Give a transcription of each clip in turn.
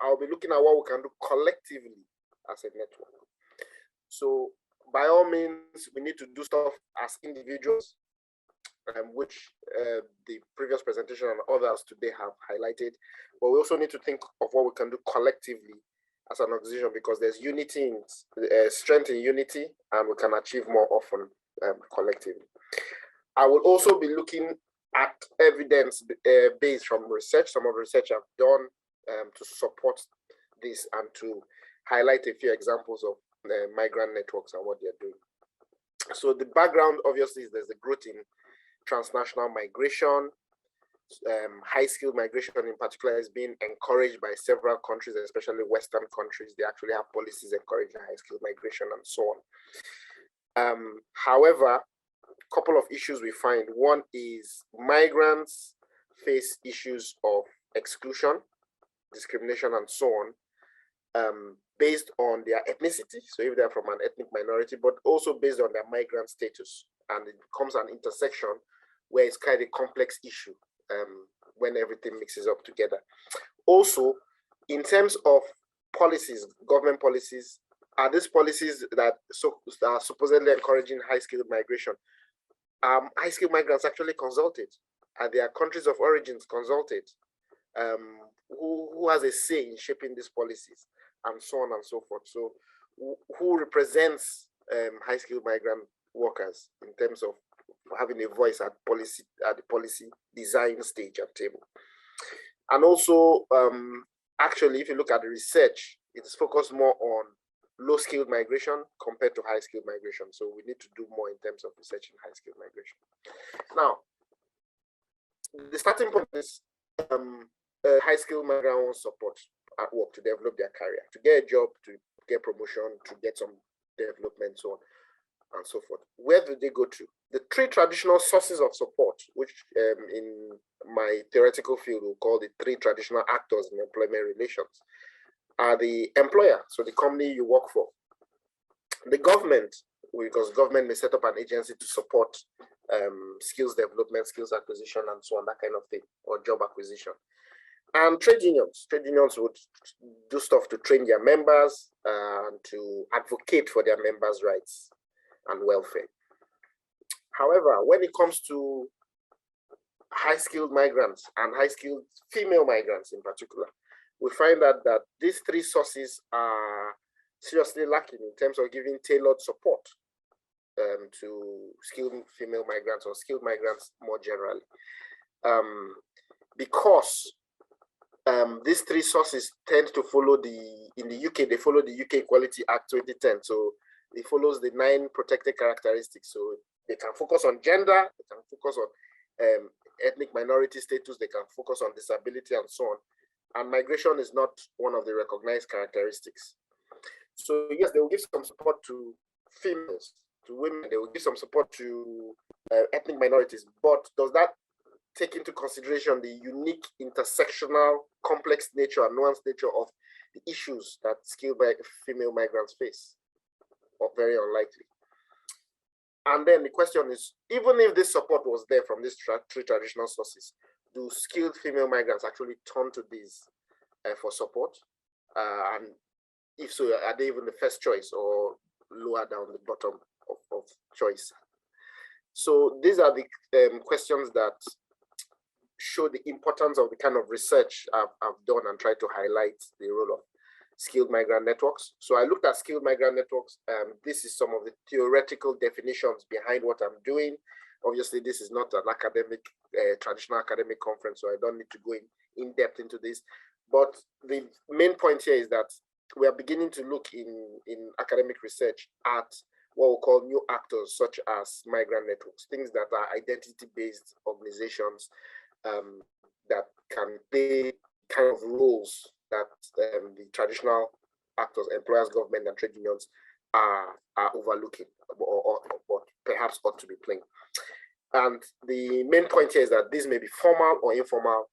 I'll be looking at what we can do collectively as a network. So by all means, we need to do stuff as individuals, which the previous presentation and others today have highlighted. But we also need to think of what we can do collectively as an organization, because there's unity in strength in unity, and we can achieve more often collectively. I will also be looking at evidence based from research. Some of the research I've done to support this and to highlight a few examples of migrant networks and what they're doing. So the background, obviously, is there's a growth in transnational migration. High-skilled migration in particular is being encouraged by several countries, especially Western countries. They actually have policies encouraging high-skilled migration and so on. However, a couple of issues we find. One is migrants face issues of exclusion, discrimination, and so on, based on their ethnicity, so if they're from an ethnic minority, but also based on their migrant status. And it becomes an intersection where it's kind of a complex issue when everything mixes up together. Also, in terms of policies, government policies, are these policies that are supposedly encouraging high-skilled migration? High-skilled migrants actually consulted? Are their countries of origins consulted? Who has a say in shaping these policies, and so on and so forth? So who represents high-skilled migrant workers in terms of having a voice at the policy design stage and table? And also, actually, if you look at the research, it's focused more on low-skilled migration compared to high-skilled migration. So we need to do more in terms of researching high-skilled migration. Now, the starting point is high-skilled migrant wants support at work to develop their career, to get a job, to get promotion, to get some development, so on and so forth. Where do they go to? The three traditional sources of support, which in my theoretical field we'll call the three traditional actors in employment relations, are the employer, so the company you work for, the government, because government may set up an agency to support skills development, skills acquisition, and so on, that kind of thing, or job acquisition. And trade unions. Trade unions would do stuff to train their members and to advocate for their members' rights and welfare. However, when it comes to high-skilled migrants and high-skilled female migrants in particular, we find that these three sources are seriously lacking in terms of giving tailored support to skilled female migrants or skilled migrants more generally. Because these three sources tend to follow in the UK, they follow the UK Equality Act 2010. So it follows the 9 protected characteristics. So they can focus on gender, they can focus on ethnic minority status, they can focus on disability and so on. And migration is not one of the recognized characteristics. So yes, they will give some support to females, to women, they will give some support to ethnic minorities, but does that take into consideration the unique intersectional, complex nature and nuanced nature of the issues that skilled female migrants face? Or very unlikely. And then the question is, even if this support was there from these three traditional sources, do skilled female migrants actually turn to these for support? And if so, are they even the first choice or lower down the bottom of choice? So these are the questions that show the importance of the kind of research I've done and tried to highlight the role of skilled migrant networks. So I looked at skilled migrant networks. This is some of the theoretical definitions behind what I'm doing. Obviously, this is not an academic, traditional academic conference, so I don't need to go in depth into this. But the main point here is that we are beginning to look in academic research at what we call new actors, such as migrant networks, things that are identity-based organizations that can play kind of roles that the traditional actors, employers, government, and trade unions are overlooking or perhaps ought to be playing. And the main point here is that these may be formal or informal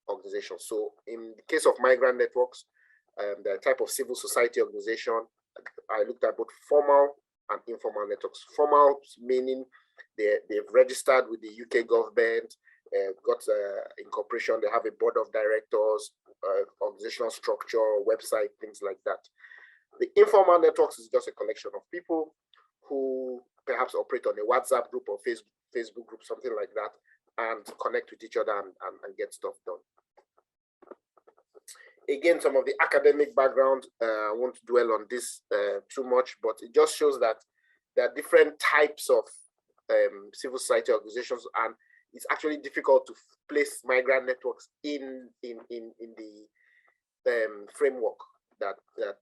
organizations. So in the case of migrant networks, the type of civil society organization, I looked at both formal and informal networks. Formal meaning they've registered with the UK government, got incorporation. They have a board of directors, organizational structure, website, things like that. The informal networks is just a collection of people who perhaps operate on a WhatsApp group or Facebook group, something like that, and connect with each other and get stuff done. Again, some of the academic background, I won't dwell on this too much, but it just shows that there are different types of civil society organizations, and it's actually difficult to place migrant networks in the framework that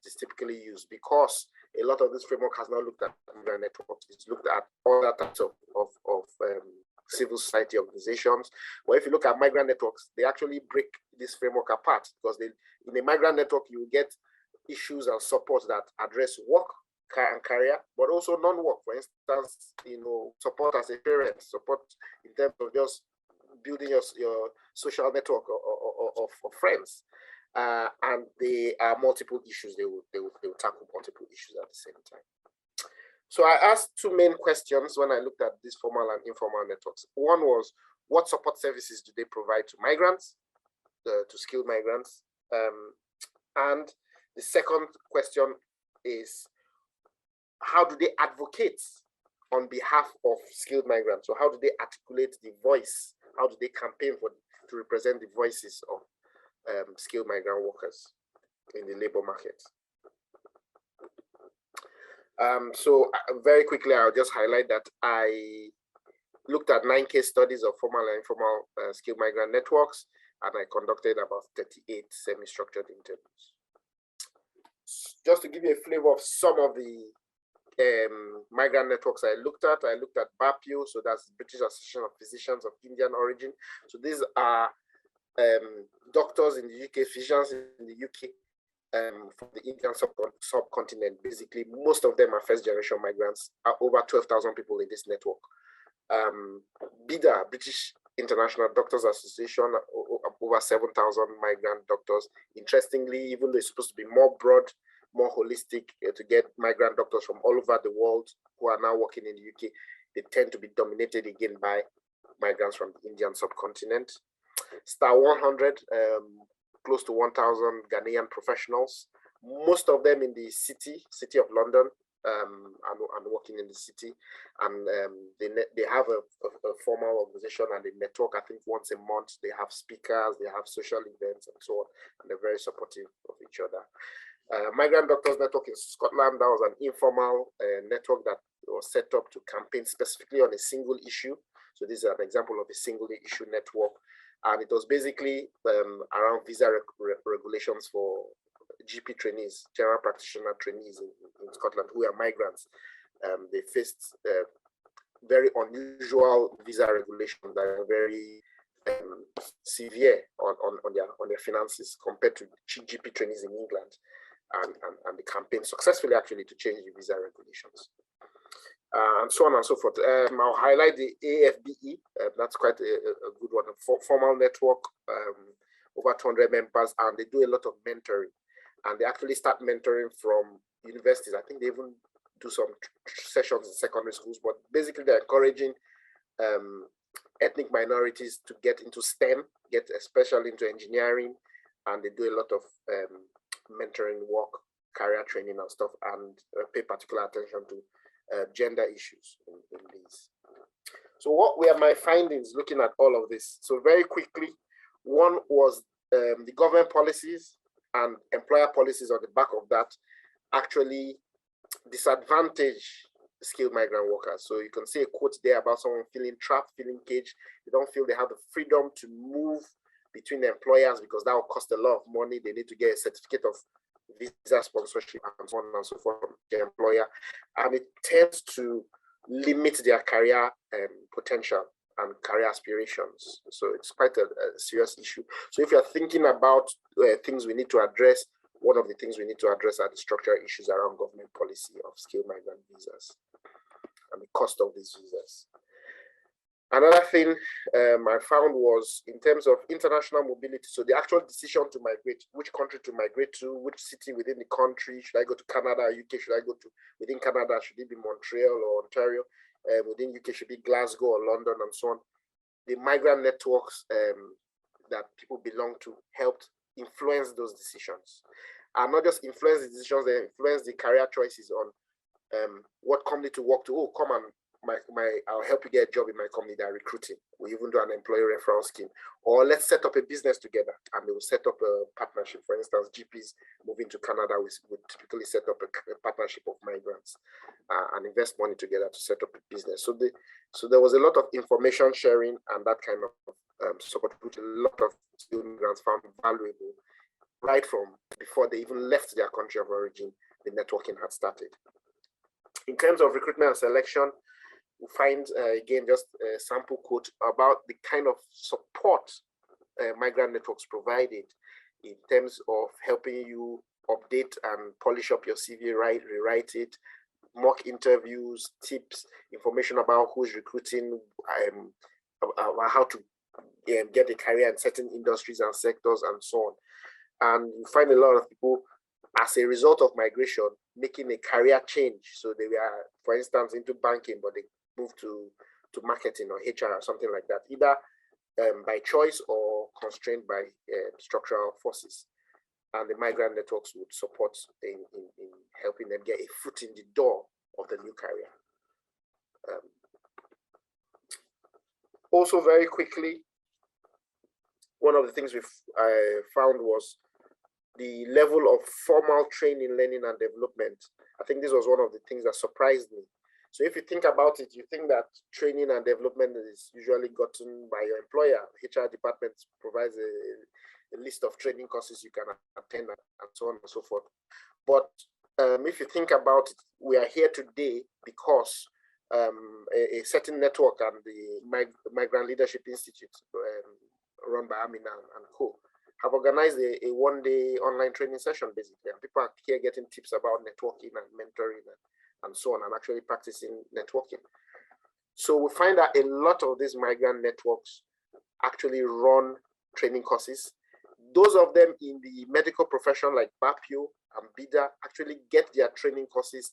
is typically used, because a lot of this framework has not looked at migrant networks. It's looked at other types of civil society organizations. But if you look at migrant networks, they actually break this framework apart, because in a migrant network, you get issues and support that address work and career, but also non-work. For instance, support as a parent, support in terms of just building your social network of friends. And there are multiple issues. They will tackle multiple issues at the same time. So I asked two main questions when I looked at these formal and informal networks. One was, what support services do they provide to migrants, to skilled migrants? And the second question is, how do they advocate on behalf of skilled migrants? So how do they articulate the voice? How do they campaign to represent the voices of skilled migrant workers in the labor market? So very quickly, I'll just highlight that I looked at 9 case studies of formal and informal skilled migrant networks, and I conducted about 38 semi-structured interviews. Just to give you a flavor of some of the migrant networks I looked at BAPIO, so that's British Association of Physicians of Indian origin. So these are doctors in the UK, physicians in the UK, from the Indian subcontinent. Basically, most of them are first-generation migrants. Over 12,000 people in this network. BIDA, British International Doctors Association, over 7,000 migrant doctors. Interestingly, even though it's supposed to be more broad, more holistic, to get migrant doctors from all over the world who are now working in the UK, they tend to be dominated again by migrants from the Indian subcontinent. Star 100, close to 1,000 Ghanaian professionals, most of them in the city of London, and working in the city. And they have a formal organization and a network. I think once a month they have speakers, they have social events and so on, and they're very supportive of each other. Migrant Doctors Network in Scotland, that was an informal network that was set up to campaign specifically on a single issue. So this is an example of a single issue network. And it was basically around visa regulations for GP trainees, general practitioner trainees in Scotland who are migrants. They faced very unusual visa regulations that are very severe on their finances compared to GP trainees in England. And the campaign successfully actually to change the visa regulations. And so on and so forth. I'll highlight the AFBE. That's quite a good one. A formal network, over 200 members, and they do a lot of mentoring. And they actually start mentoring from universities. I think they even do some sessions in secondary schools, but basically they're encouraging ethnic minorities to get into STEM, get especially into engineering, and they do a lot of mentoring work, career training and stuff, and pay particular attention to gender issues in these. So what were my findings looking at all of this? So very quickly, one was the government policies and employer policies on the back of that actually disadvantage skilled migrant workers. So you can see a quote there about someone feeling trapped, feeling caged. They don't feel they have the freedom to move between employers because that will cost a lot of money. They need to get a certificate of visa sponsorship and so on and so forth from the employer. And it tends to limit their career potential and career aspirations. So it's quite a serious issue. So if you're thinking about things we need to address, one of the things we need to address are the structural issues around government policy of skilled migrant visas and the cost of these visas. Another thing I found was in terms of international mobility, so the actual decision to migrate, which country to migrate to, which city within the country, should I go to Canada, UK, should I go to, within Canada, should it be Montreal or Ontario, within UK, should it be Glasgow or London and so on. the migrant networks that people belong to helped influence those decisions. And not just influence the decisions, they influence the career choices on what company to work to. Oh, come and I'll help you get a job in my company. They're recruiting. We even do an employee referral scheme. Or let's set up a business together, and they will set up a partnership. For instance, GPs moving to Canada would typically set up a partnership of migrants and invest money together to set up a business. So there was a lot of information sharing and that kind of support, which a lot of migrants found valuable right from before they even left their country of origin. The networking had started. In terms of recruitment and selection, we find, again, just a sample quote about the kind of support migrant networks provided in terms of helping you update and polish up your CV, rewrite it, mock interviews, tips, information about who's recruiting, how to get a career in certain industries and sectors and so on. And you find a lot of people, as a result of migration, making a career change. So they were, for instance, into banking, but they moved to marketing or HR or something like that, either by choice or constrained by structural forces. And the migrant networks would support in helping them get a foot in the door of the new career. Also, very quickly, one of the things I found was the level of formal training, learning, and development. I think this was one of the things that surprised me. So if you think about it, you think that training and development is usually gotten by your employer. HR department provides a list of training courses you can attend and so on and so forth. But if you think about it, we are here today because a certain network and the Migrant Leadership Institute, run by Amina and co, have organized a one-day online training session, basically. And people are here getting tips about networking and mentoring and so on, and actually practicing networking. So we find that a lot of these migrant networks actually run training courses. Those of them in the medical profession like BAPIO and BIDA actually get their training courses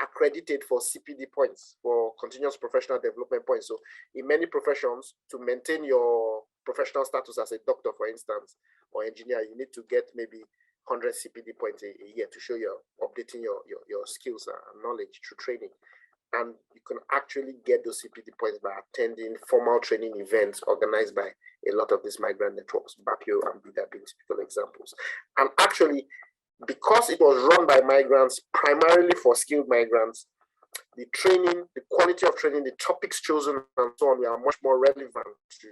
accredited for CPD points, for continuous professional development points. So in many professions, to maintain your professional status as a doctor, for instance, or engineer, you need to get maybe 100 CPD points a year to show you're updating your skills and knowledge through training. And you can actually get those CPD points by attending formal training events organized by a lot of these migrant networks, BAPIO and BIDA being typical examples. And actually, because it was run by migrants, primarily for skilled migrants, the training, the quality of training, the topics chosen, and so on, were much more relevant to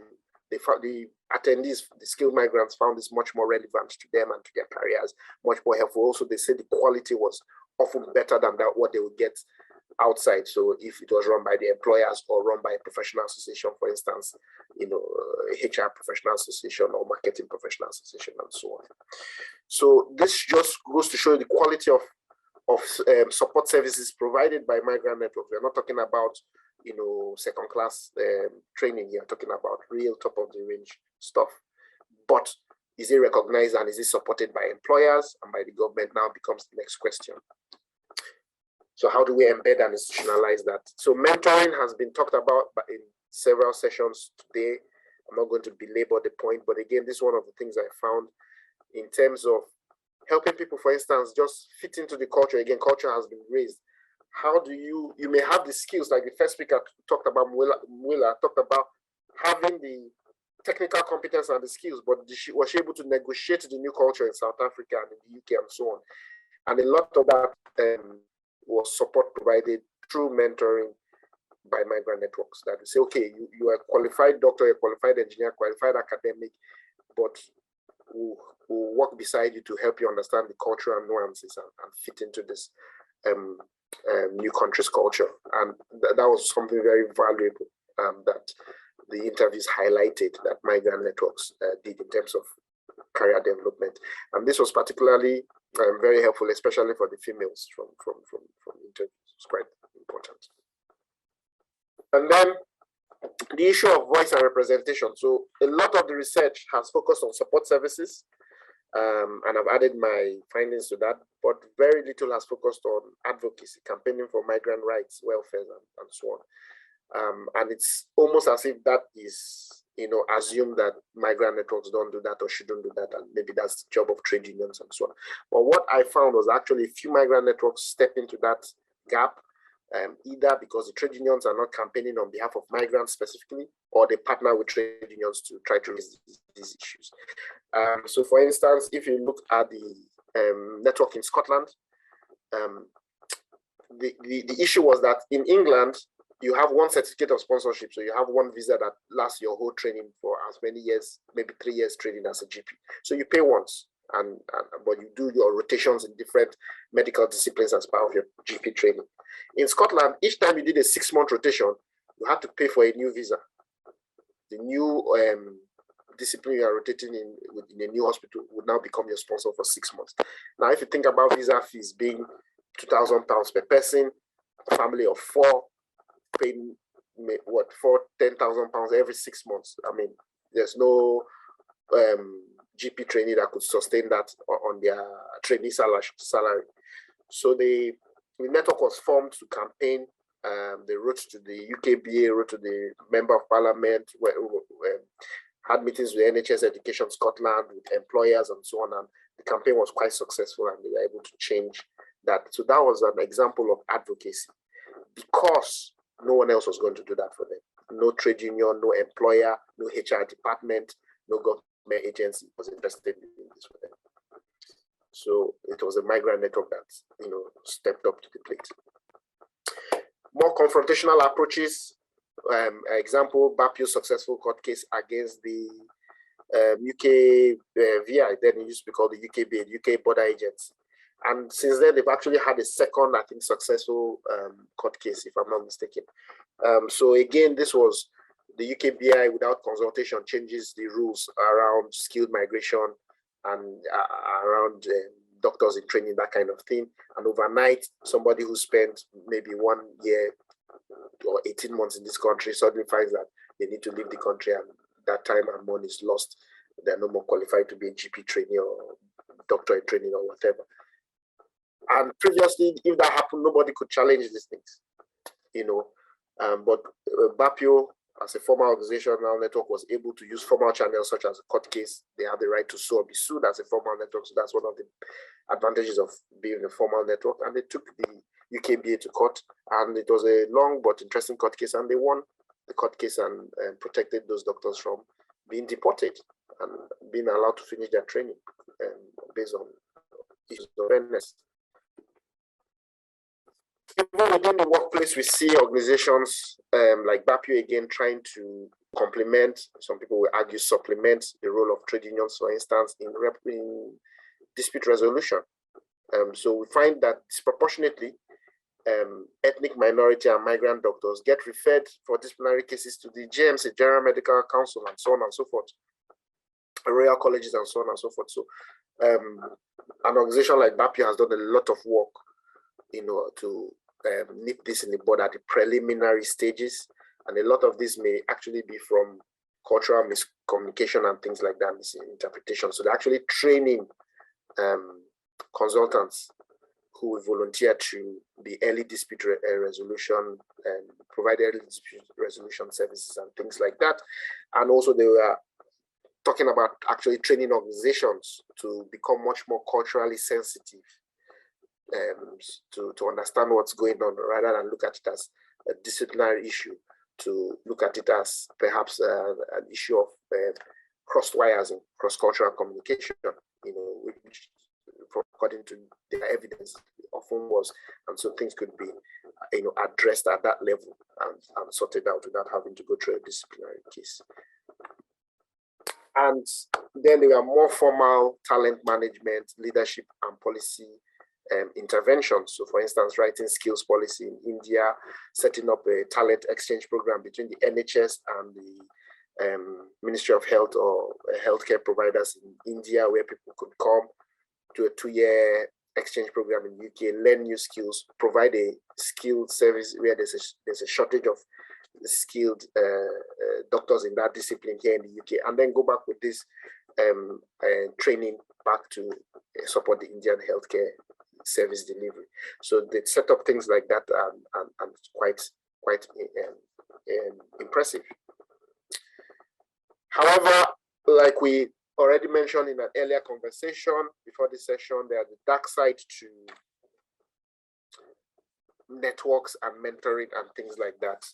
the attendees. The skilled migrants found this much more relevant to them and to their careers, much more helpful. Also, they said the quality was often better than what they would get outside. So if it was run by the employers or run by a professional association, for instance, HR professional association or marketing professional association and so on. So this just goes to show the quality of support services provided by migrant networks. We're not talking about second class training here, talking about real top of the range stuff. But is it recognized and is it supported by employers and by the government now becomes the next question. So how do we embed and institutionalize that? So mentoring has been talked about in several sessions today. I'm not going to belabor the point, but again, this is one of the things I found in terms of helping people, for instance, just fit into the culture. Again, culture has been raised. How do you may have the skills, like the first speaker talked about, Mwila talked about having the technical competence and the skills, but was she able to negotiate the new culture in South Africa and in the UK and so on? And a lot of that was support provided through mentoring by migrant networks that say, okay, you are a qualified doctor, a qualified engineer, qualified academic, but we'll work beside you to help you understand the cultural nuances and fit into this new country's culture. And that was something very valuable that the interviews highlighted that migrant networks did in terms of career development. And this was particularly very helpful, especially for the females from interviews. It's quite important. And then the issue of voice and representation. So a lot of the research has focused on support services, and I've added my findings to that, but very little has focused on advocacy, campaigning for migrant rights, welfare, and so on. And it's almost as if that is, assume that migrant networks don't do that or shouldn't do that, and maybe that's the job of trade unions and so on. But what I found was actually a few migrant networks step into that gap, either because the trade unions are not campaigning on behalf of migrants specifically, or they partner with trade unions to try to raise these issues. So for instance, if you look at the network in Scotland, the issue was that in England, you have one certificate of sponsorship. So you have one visa that lasts your whole training for as many years, maybe 3 years training as a GP. So you pay once, but you do your rotations in different medical disciplines as part of your GP training. In Scotland, each time you did a 6-month rotation, you had to pay for a new visa. The new discipline you are rotating in a new hospital would now become your sponsor for 6 months. Now, if you think about visa fees being £2,000 per person, a family of 4, paying for £10,000 every 6 months. I mean, there's no GP trainee that could sustain that on their trainee salary. So the network was formed to campaign. They wrote to the UKBA, wrote to the Member of Parliament, had meetings with NHS Education Scotland, with employers and so on. And the campaign was quite successful, and they were able to change that. So that was an example of advocacy, because no one else was going to do that for them. No trade union, no employer, no HR department, no government agency was interested in doing this for them. So it was a migrant network that stepped up to the plate. More confrontational approaches. Example: Bapio's successful court case against the UK VI, then it used to be called the UKBA, UK Border Agents. And since then, they've actually had a second, I think, successful court case, if I'm not mistaken. So again, this was the UKBI, without consultation, changes the rules around skilled migration and around doctors in training, that kind of thing. And overnight, somebody who spent maybe 1 year or 18 months in this country suddenly finds that they need to leave the country, and that time and money is lost. They're no more qualified to be a GP trainee or doctor in training or whatever. And previously, if that happened, nobody could challenge these things, But Bapio, as a formal organizational network, was able to use formal channels such as a court case. They have the right to sue or be sued as a formal network. So that's one of the advantages of being a formal network. And they took the UKBA to court, and it was a long but interesting court case. And they won the court case and protected those doctors from being deported and being allowed to finish their training based on issues of fairness. Even within the workplace, we see organizations like Bapio again trying to complement, some people will argue supplement, the role of trade unions, for instance, in dispute resolution. So we find that disproportionately, ethnic minority and migrant doctors get referred for disciplinary cases to the GMC, General Medical Council, and so on and so forth, royal colleges and so on and so forth. So an organization like Bapio has done a lot of work to nip this in the bud at the preliminary stages, and a lot of this may actually be from cultural miscommunication and things like that, misinterpretation. So they're actually training consultants who will volunteer to be early dispute resolution and provide early dispute resolution services and things like that. And also they were talking about actually training organizations to become much more culturally sensitive, to understand what's going on, rather than look at it as a disciplinary issue, to look at it as perhaps an issue of cross-wires and cross-cultural communication, which according to their evidence often was, and so things could be addressed at that level and sorted out without having to go through a disciplinary case. And then there are more formal talent management, leadership, and policy interventions. So for instance, writing skills policy in India, setting up a talent exchange program between the NHS and the Ministry of Health or healthcare providers in India, where people could come to a 2-year exchange program in the UK, learn new skills, provide a skilled service where there's a shortage of skilled doctors in that discipline here in the UK, and then go back with this training back to support the Indian healthcare service delivery. So they set up things like that and quite impressive. However, like we already mentioned in an earlier conversation before this session, there's the dark side to networks and mentoring and things like that.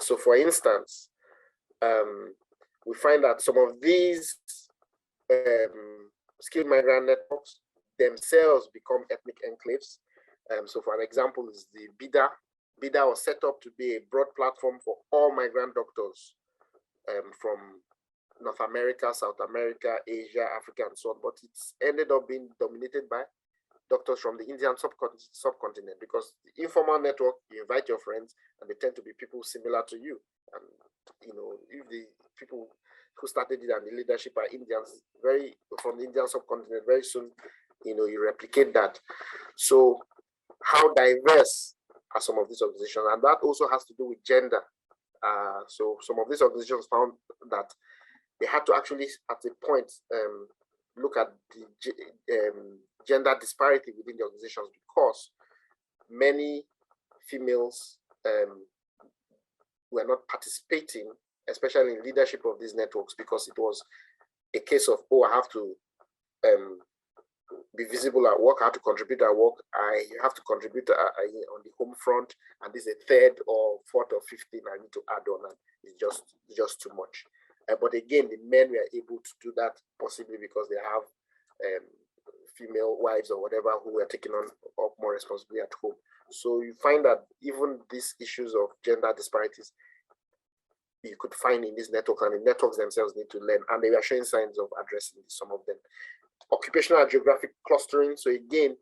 So for instance, we find that some of these skilled migrant networks themselves become ethnic enclaves. So for an example is the BIDA. BIDA was set up to be a broad platform for all migrant doctors from North America, South America, Asia, Africa, and so on, but it's ended up being dominated by doctors from the Indian subcontinent, because the informal network, you invite your friends and they tend to be people similar to you. And you know, if the people who started it and the leadership are Indians, very from the Indian subcontinent, very soon, you know, you replicate that. So how diverse are some of these organizations? And that also has to do with gender. So some of these organizations found that they had to actually, at a point, look at the gender disparity within the organizations, because many females were not participating, especially in leadership of these networks, because it was a case of, oh, I have to be visible at work, I have to contribute at work, I have to contribute on the home front, and this is a third or fourth or fifth thing I need to add on, and it's just too much. But again, the men were able to do that possibly because they have female wives or whatever who were taking on up more responsibility at home. So you find that even these issues of gender disparities you could find in these networks, and the networks themselves need to learn, and they were showing signs of addressing some of them. Occupational and geographic clustering. So again,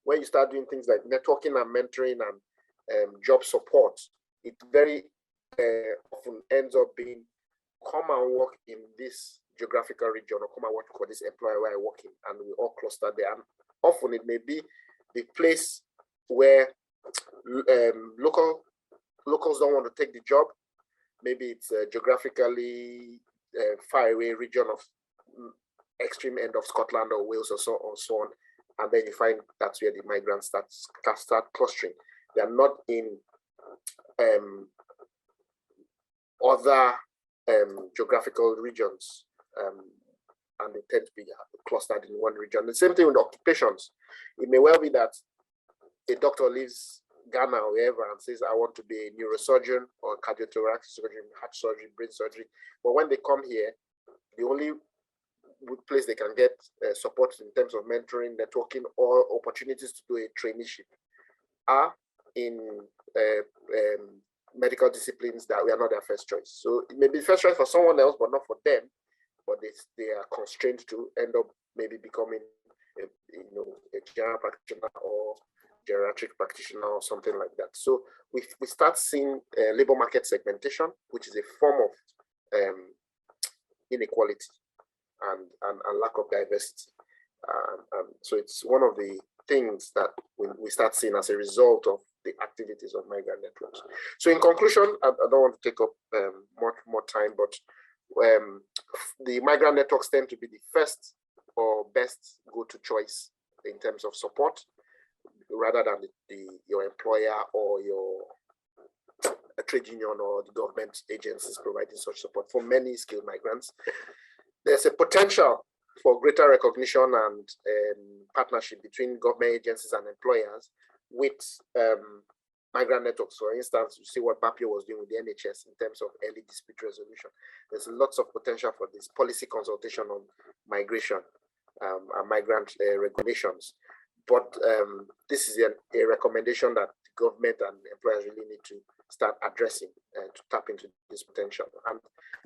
when you start doing things like networking and mentoring and job support, it very often ends up being, come and work in this geographical region, or come and work for this employer where I work in, and we all cluster there. And often it may be the place where locals don't want to take the job. Maybe it's a geographically far away region of extreme end of Scotland or Wales or so on. And then you find that's where the migrants start clustering. They are not in other geographical regions, and they tend to be clustered in one region. The same thing with occupations. It may well be that a doctor leaves Ghana or wherever and says, I want to be a neurosurgeon or cardiothoracic surgeon, heart surgery, brain surgery. But when they come here, the only place they can get support in terms of mentoring, networking, or opportunities to do a traineeship are in medical disciplines that we are not their first choice. So it may be first choice for someone else, but not for them. But they are constrained to end up maybe becoming a general practitioner or geriatric practitioner or something like that. So we start seeing labor market segmentation, which is a form of inequality and lack of diversity. So it's one of the things that we start seeing as a result of the activities of migrant networks. So in conclusion, I don't want to take up much more time, but the migrant networks tend to be the first or best go-to choice in terms of support, rather than your employer or your trade union or the government agencies providing such support for many skilled migrants. There's a potential for greater recognition and partnership between government agencies and employers with migrant networks. For instance, you see what BAPIO was doing with the NHS in terms of early dispute resolution. There's lots of potential for this policy consultation on migration and migrant regulations. But this is a recommendation that the government and employers really need to start addressing to tap into this potential. And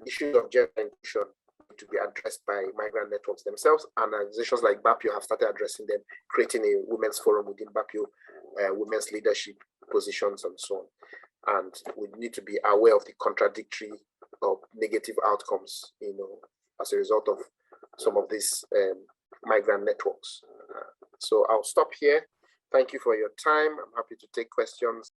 issues of gender inclusion need to be addressed by migrant networks themselves, and organizations like BAPIO have started addressing them, creating a women's forum within BAPIO, women's leadership positions and so on. And we need to be aware of the contradictory or negative outcomes, as a result of some of these migrant networks. So I'll stop here. Thank you for your time. I'm happy to take questions.